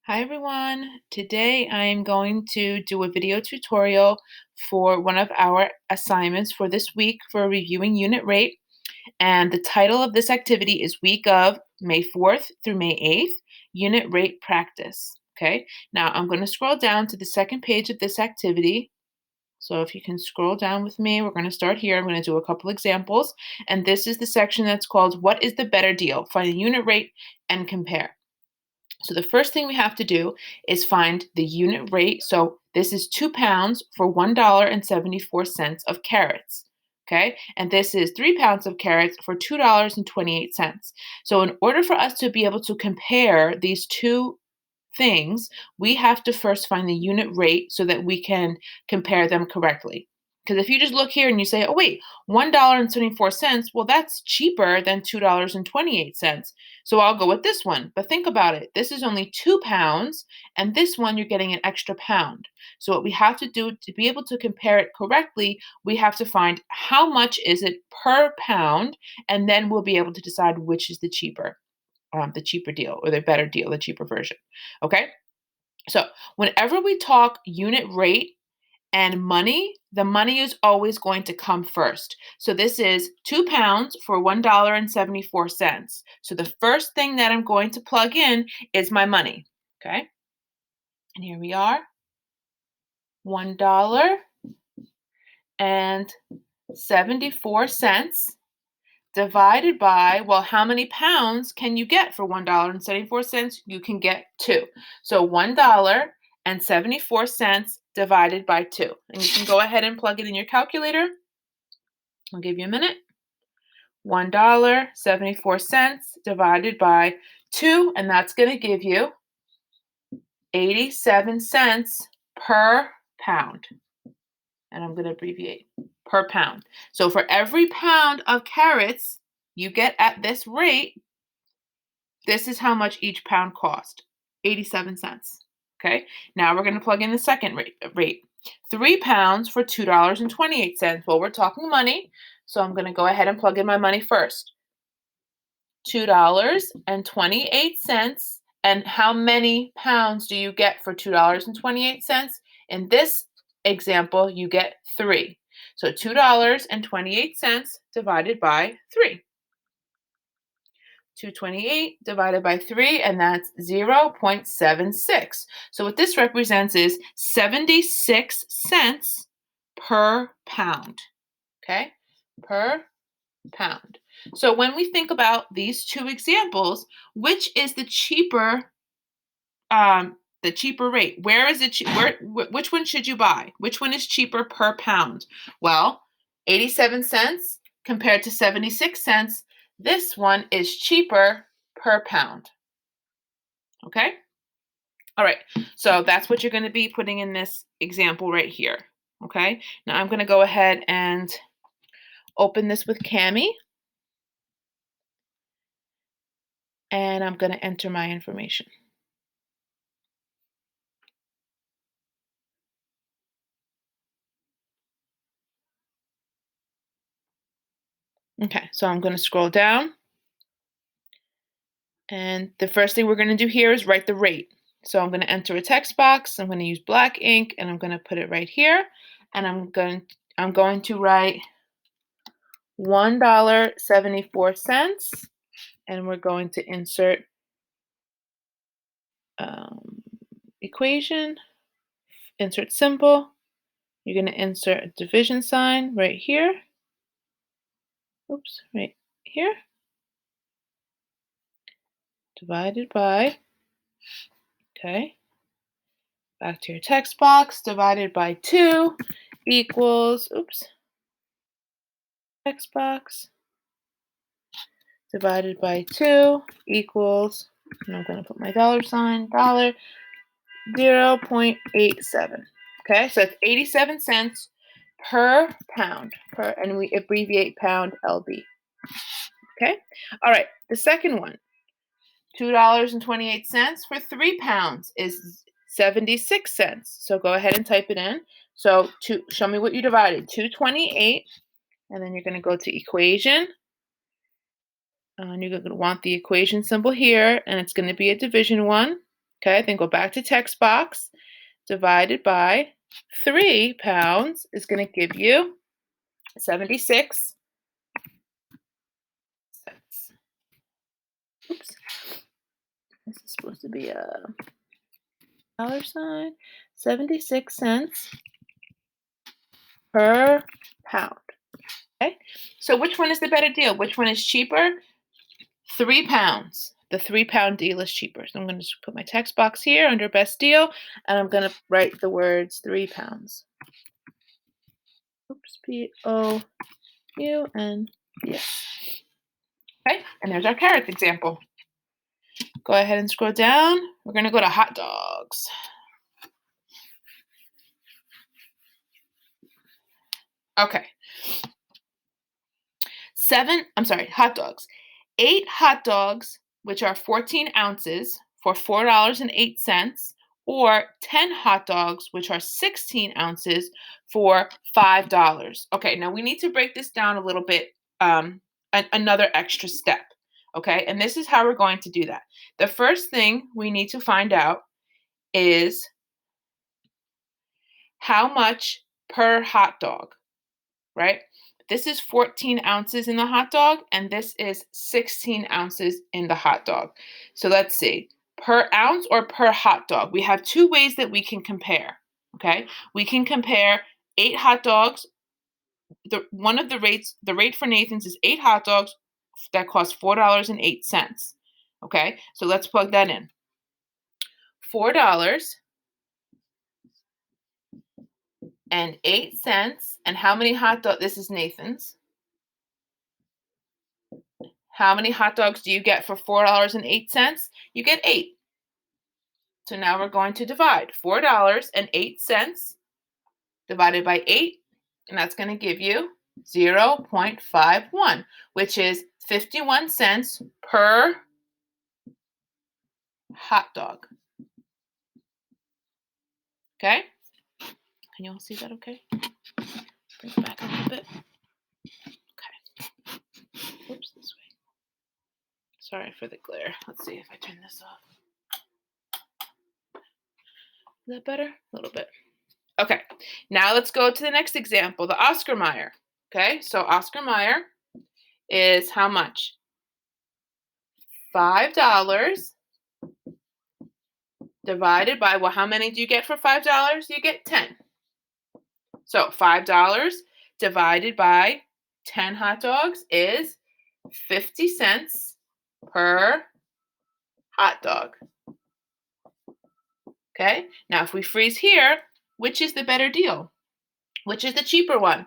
Hi everyone. Today I am going to do a video tutorial for one of our assignments for this week for reviewing unit rate. And the title of this activity is week of May 4th through May 8th, unit rate practice. Okay, now I'm going to scroll down to the second page of this activity. So if you can scroll down with me, we're going to start here. I'm going to do a couple examples. And this is the section that's called What is the Better Deal? Find the unit rate and compare. So the first thing we have to do is find the unit rate. So this is 2 pounds for $1.74 of carrots. Okay, and this is 3 pounds of carrots for $2.28. So in order for us to be able to compare these two things, we have to first find the unit rate so that we can compare them correctly. Because if you just look here and you say, oh, wait, $1.74, well, that's cheaper than $2.28. So I'll go with this one. But think about it. This is only 2 pounds, and this one you're getting an extra pound. So what we have to do to be able to compare it correctly, we have to find how much is it per pound, and then we'll be able to decide which is the cheaper deal or the better deal, the cheaper version. Okay? So whenever we talk unit rate and money, the money is always going to come first. So this is 2 pounds for $1.74. So the first thing that I'm going to plug in is my money. Okay? And here we are. $1.74 divided by, well, how many pounds can you get for $1.74? You can get 2. So $1.74 divided by 2. And you can go ahead and plug it in your calculator. I'll give you a minute. $1.74 divided by 2, and that's going to give you 87 cents per pound. And I'm going to abbreviate per pound. So for every pound of carrots you get at this rate, this is how much each pound cost, 87 cents. Okay, now we're going to plug in the second rate. 3 pounds for $2.28. Well, we're talking money, so I'm going to go ahead and plug in my money first. $2.28. And how many pounds do you get for $2.28? In this example, you get 3. So $2.28 divided by 3. 228 divided by 3, and that's 0.76. So what this represents is 76 cents per pound. Okay? Per pound. So when we think about these two examples, which is the cheaper rate? Where is it? Which one should you buy? Which one is cheaper per pound? Well, 87 cents compared to 76 cents. This one is cheaper per pound. Okay? All right. So that's what you're going to be putting in this example right here. Okay? Now I'm going to go ahead and open this with Cami. And I'm going to enter my information. Okay, so I'm going to scroll down. And the first thing we're going to do here is write the rate. So I'm going to enter a text box. I'm going to use black ink, and I'm going to put it right here. And I'm going to write $1.74, and we're going to insert equation, insert symbol. You're going to insert a division sign right here. Oops, right here. Divided by, okay, back to your text box, divided by 2 equals, oops, text box, divided by 2 equals, and I'm going to put my dollar sign, dollar, 0.87. Okay, so it's 87 cents per pound, and we abbreviate pound LB. Okay, all right, the second one, $2.28 for 3 pounds is 76 cents. So go ahead and type it in. So show me what you divided. 228, and then you're going to go to equation. And you're going to want the equation symbol here, and it's going to be a division one. Okay, then go back to text box. Divided by 3 pounds is going to give you 76 cents. Oops. This is supposed to be a dollar sign. 76 cents per pound. Okay, so which one is the better deal? Which one is cheaper? 3 pounds. The 3-pound deal is cheaper. So I'm going to just put my text box here under best deal, and I'm going to write the words 3 pounds. Oops, Pounds. Okay, and there's our carrot example. Go ahead and scroll down. We're going to go to hot dogs. Okay. Hot dogs. 8 hot dogs, which are 14 ounces, for $4.08, or 10 hot dogs, which are 16 ounces, for $5. Okay, now we need to break this down a little bit, another extra step. Okay, and this is how we're going to do that. The first thing we need to find out is how much per hot dog, right? This is 14 ounces in the hot dog, and this is 16 ounces in the hot dog. So let's see, per ounce or per hot dog? We have 2 ways that we can compare, okay? We can compare 8 hot dogs. The rate for Nathan's is 8 hot dogs that cost $4.08, okay? So let's plug that in. $4.08, and how many hot dogs? This is Nathan's. How many hot dogs do you get for $4.08? You get 8. So now we're going to divide $4.08 divided by 8, and that's going to give you 0.51, which is 51 cents per hot dog. Okay? Can you all see that okay? Bring it back a little bit. Okay. Oops, this way. Sorry for the glare. Let's see if I turn this off. Is that better? A little bit. Okay, now let's go to the next example, the Oscar Mayer. Okay, so Oscar Mayer is how much? $5 divided by, well, how many do you get for $5? You get 10. So $5 divided by 10 hot dogs is 50 cents per hot dog. Okay, now if we freeze here, which is the better deal? Which is the cheaper one?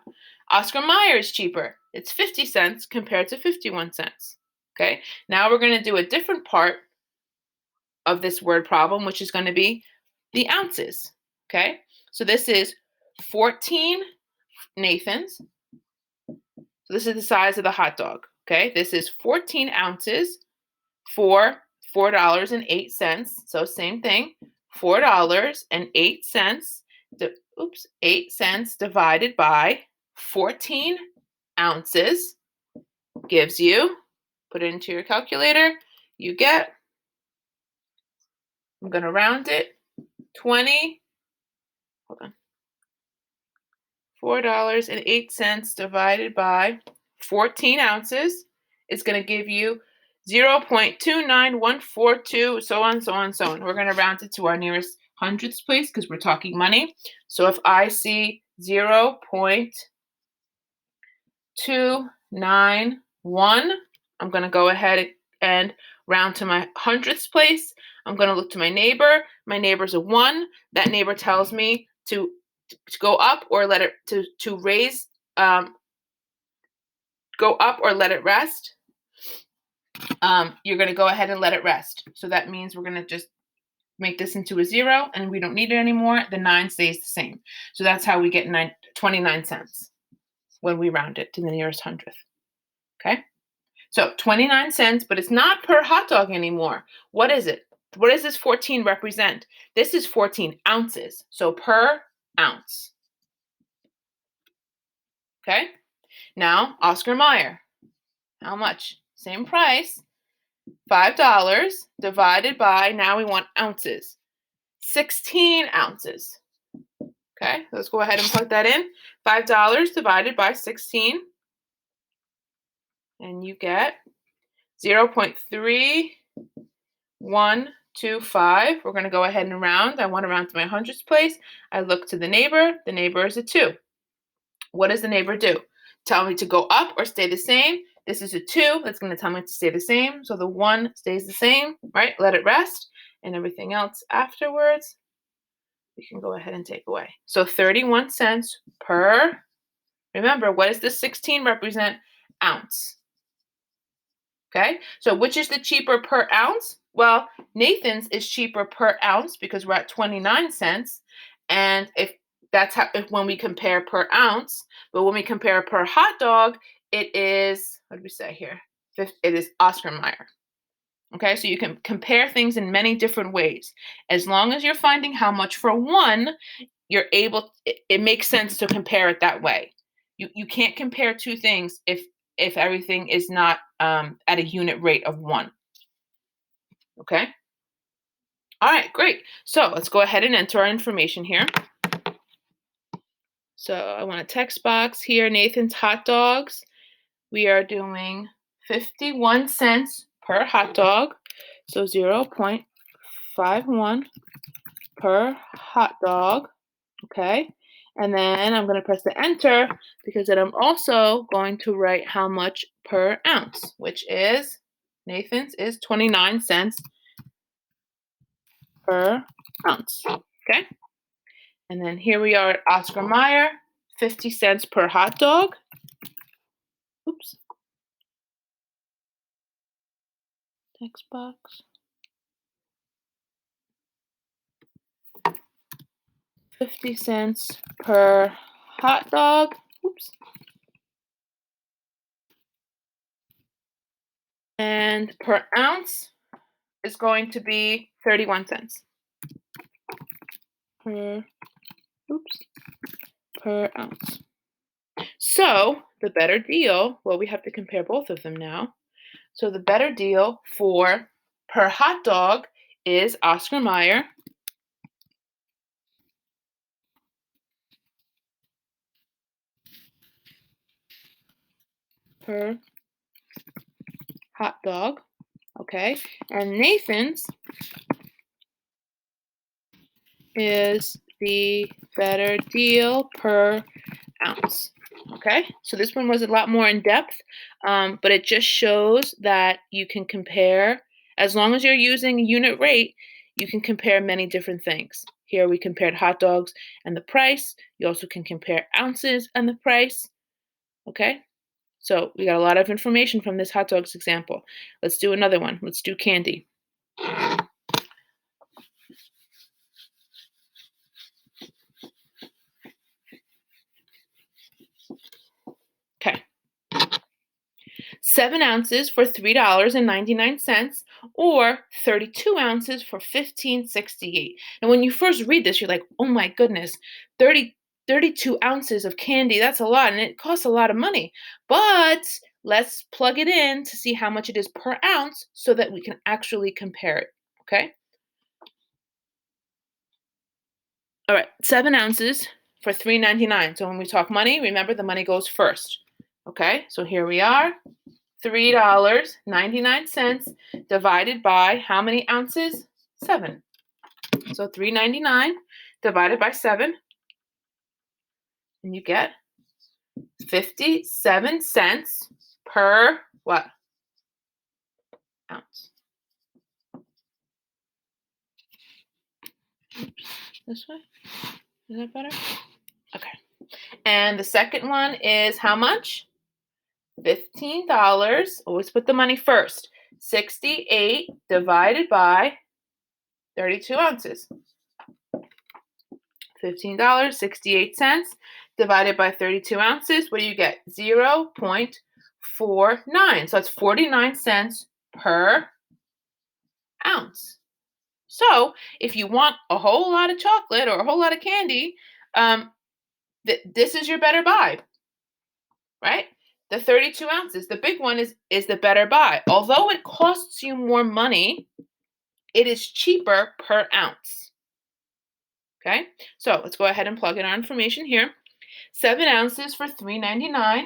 Oscar Mayer is cheaper. It's 50 cents compared to 51 cents. Okay, now we're going to do a different part of this word problem, which is going to be the ounces. Okay, so this is 14 Nathans. So this is the size of the hot dog. Okay, this is 14 ounces for $4.08. So same thing, $4.08. 8 cents divided by 14 ounces gives you, put it into your calculator, you get, I'm going to round it, 20, hold on, $4.08 divided by 14 ounces is going to give you 0.29142, so on, so on, so on. We're going to round it to our nearest hundredths place because we're talking money. So if I see 0.291, I'm going to go ahead and round to my hundredths place. I'm going to look to my neighbor. My neighbor's a 1. That neighbor tells me to go up or let it to raise, go up or let it rest. You're going to go ahead and let it rest. So that means we're going to just make this into a 0, and we don't need it anymore. The 9 stays the same. So that's how we get 29 cents when we round it to the nearest hundredth. Okay? So 29 cents, but it's not per hot dog anymore. What is it? What does this 14 represent? This is 14 ounces. So per ounce. Okay? Now, Oscar Mayer. How much? Same price. $5 divided by, now we want ounces, 16 ounces. Okay, let's go ahead and plug that in. $5 divided by 16, and you get 0.3125. We're going to go ahead and round. I want to round to my hundredths place. I look to the neighbor. The neighbor is a 2. What does the neighbor do? Tell me to go up or stay the same. This is a 2. That's going to tell me to stay the same. So the 1 stays the same, right? Let it rest. And everything else afterwards, we can go ahead and take away. So 31 cents per, remember, what does the 16 represent? Ounce. Okay, so which is the cheaper per ounce? Well, Nathan's is cheaper per ounce because we're at 29 cents. And if that's how, if when we compare per ounce, but when we compare per hot dog, it is, what did we say here? It is Oscar Mayer. Okay, so you can compare things in many different ways. As long as you're finding how much for one, you're able, it makes sense to compare it that way. You can't compare two things if everything is not at a unit rate of 1. Okay? All right, great. So let's go ahead and enter our information here. So I want a text box here, Nathan's hot dogs. We are doing 51 cents per hot dog. So 0.51 per hot dog. Okay. And then I'm going to press the enter because then I'm also going to write how much per ounce, which is, Nathan's is 29 cents per ounce. Okay. And then here we are at Oscar Mayer, 50 cents per hot dog. Oops. Text box. 50 cents per hot dog. Oops. And per ounce is going to be 31 cents per, oops, per ounce. So the better deal, well, we have to compare both of them now. So the better deal for per hot dog is Oscar Mayer. Per hot dog, okay? And Nathan's is the better deal per ounce. Okay, so this one was a lot more in depth, but it just shows that you can compare, as long as you're using unit rate, you can compare many different things. Here we compared hot dogs and the price. You also can compare ounces and the price. Okay, so we got a lot of information from this hot dogs example. Let's do another one. Let's do candy. Okay. 7 ounces for $3.99 or 32 ounces for $15.68. And when you first read this, you're like, oh my goodness, 32 ounces of candy, that's a lot, and it costs a lot of money. But let's plug it in to see how much it is per ounce so that we can actually compare it, okay? All right, 7 ounces for $3.99. So when we talk money, remember the money goes first, okay? So here we are. $3.99 divided by how many ounces? 7. So $3.99 divided by 7, and you get 57 cents per what? Ounce. This way? Is that better? Okay. And the second one is how much? $15. Always put the money first. 68 divided by 32 ounces. $15.68 divided by 32 ounces. What do you get? 0.49. So that's 49 cents per ounce. So if you want a whole lot of chocolate or a whole lot of candy, this is your better buy, right? the 32 ounces. The big one is the better buy. Although it costs you more money, it is cheaper per ounce. Okay, so let's go ahead and plug in our information here. 7 ounces for $3.99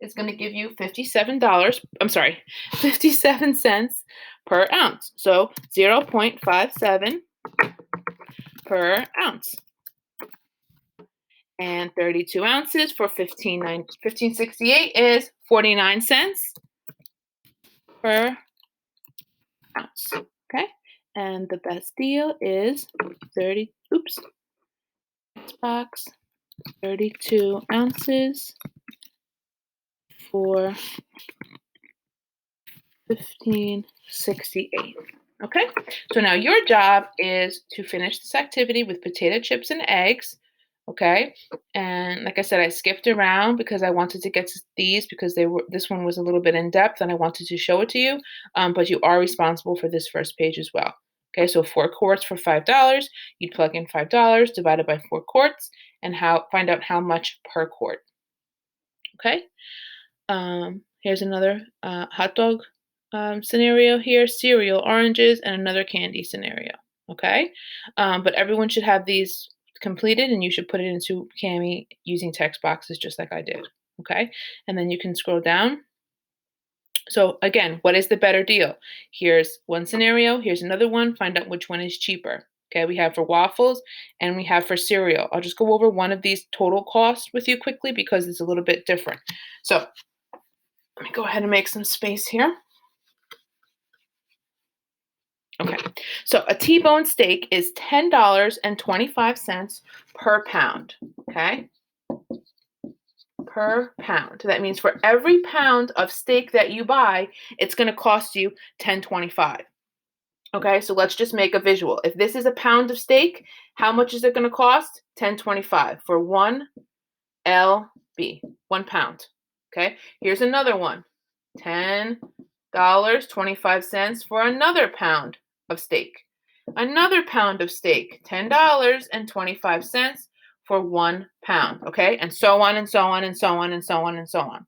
is going to give you $57. I'm sorry, 57 cents per ounce. So 0.57 per ounce. And 32 ounces for 15.68 is 49 cents per ounce. Okay, and the best deal is 30. Oops, box 32 ounces for 15.68. Okay, so now your job is to finish this activity with potato chips and eggs. Okay, and like I said, I skipped around because I wanted to get to these because this one was a little bit in depth and I wanted to show it to you. But you are responsible for this first page as well. Okay, so 4 quarts for $5. You'd plug in $5 divided by 4 quarts and find out how much per quart. Okay. Here's another hot dog scenario here, cereal, oranges, and another candy scenario. Okay, but everyone should have these completed, and you should put it into Cami using text boxes just like I did. Okay, and then you can scroll down. So again, what is the better deal? Here's one scenario. Here's another one. Find out which one is cheaper. Okay, we have for waffles and we have for cereal. I'll just go over one of these total costs with you quickly because it's a little bit different. So let me go ahead and make some space here. Okay, so a T-bone steak is $10.25 per pound, okay? Per pound. That means for every pound of steak that you buy, it's going to cost you $10.25. Okay, so let's just make a visual. If this is a pound of steak, how much is it going to cost? $10.25 for 1 lb, 1 pound. Okay, here's another one. $10.25 for another pound of steak. Another pound of steak, $10.25 for 1 pound. Okay, and so on and so on and so on and so on and so on.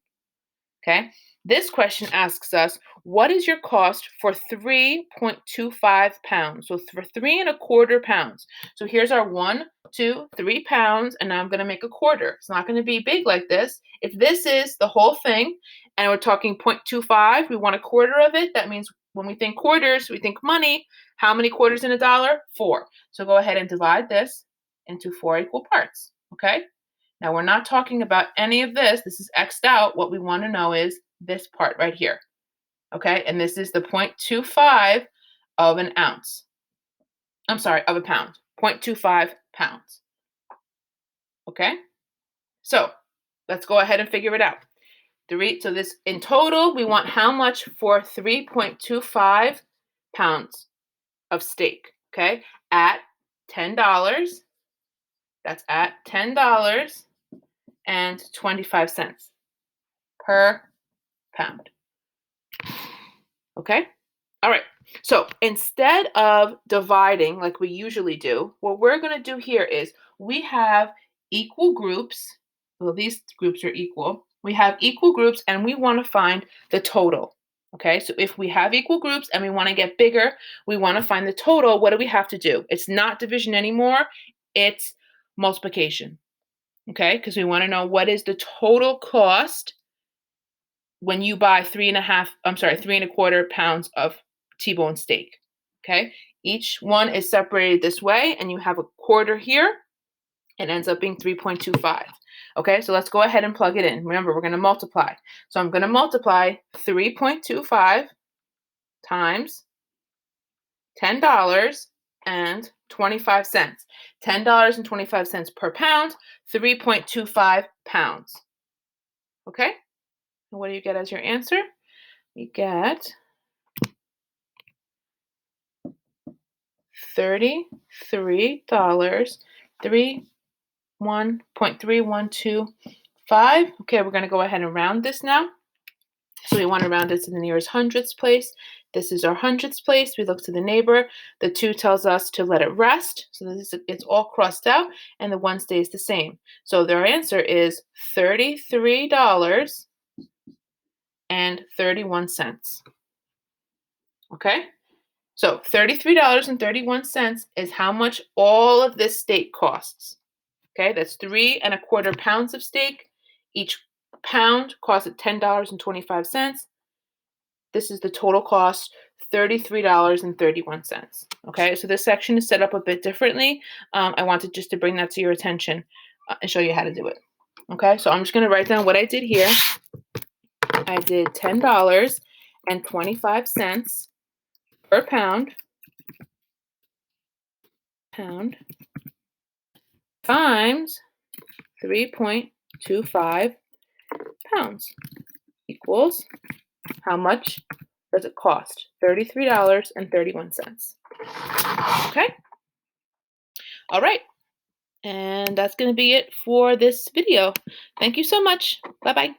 Okay, this question asks us, what is your cost for 3.25 pounds? So for 3.25 pounds. So here's our 1, 2, 3 pounds, and now I'm going to make a quarter. It's not going to be big like this. If this is the whole thing, and we're talking 0.25, we want a quarter of it. That means when we think quarters, we think money. How many quarters in a dollar? 4. So go ahead and divide this into 4 equal parts. Okay? Now, we're not talking about any of this. This is X'd out. What we want to know is this part right here. Okay? And this is the 0.25 of an ounce. I'm sorry, of a pound. 0.25 pounds. Okay? So let's go ahead and figure it out. So this in total, we want how much for 3.25 pounds of steak. Okay? At $10. That's at $10.25 per pound. Okay? All right. So instead of dividing like we usually do, what we're going to do here is we have equal groups. Well, these groups are equal. We have equal groups and we want to find the total. Okay? So if we have equal groups and we want to get bigger, we want to find the total. What do we have to do? It's not division anymore. It's multiplication. Okay? Because we want to know what is the total cost when you buy 3.25 pounds of T-bone steak. Okay, each one is separated this way, and you have a quarter here. It ends up being 3.25. Okay, so let's go ahead and plug it in. Remember, we're going to multiply. So I'm going to multiply 3.25 times $10.25. $10.25 per pound, 3.25 pounds. Okay? And what do you get as your answer? You get $33, 1.3125. Okay, we're going to go ahead and round this now. So we want to round it to the nearest hundredths place. This is our hundredths place. We look to the neighbor. The 2 tells us to let it rest. So it's all crossed out, and the 1 stays the same. So their answer is $33 Okay? So $33.31 is how much all of this steak costs. Okay, that's 3¼ pounds of steak. Each pound costs at $10.25. This is the total cost, $33.31. Okay, so this section is set up a bit differently. I wanted just to bring that to your attention and show you how to do it. Okay, so I'm just going to write down what I did here. I did $10.25 per pound times 3.25 pounds equals how much does it cost? $33.31. Okay? All right. And that's going to be it for this video. Thank you so much. Bye-bye.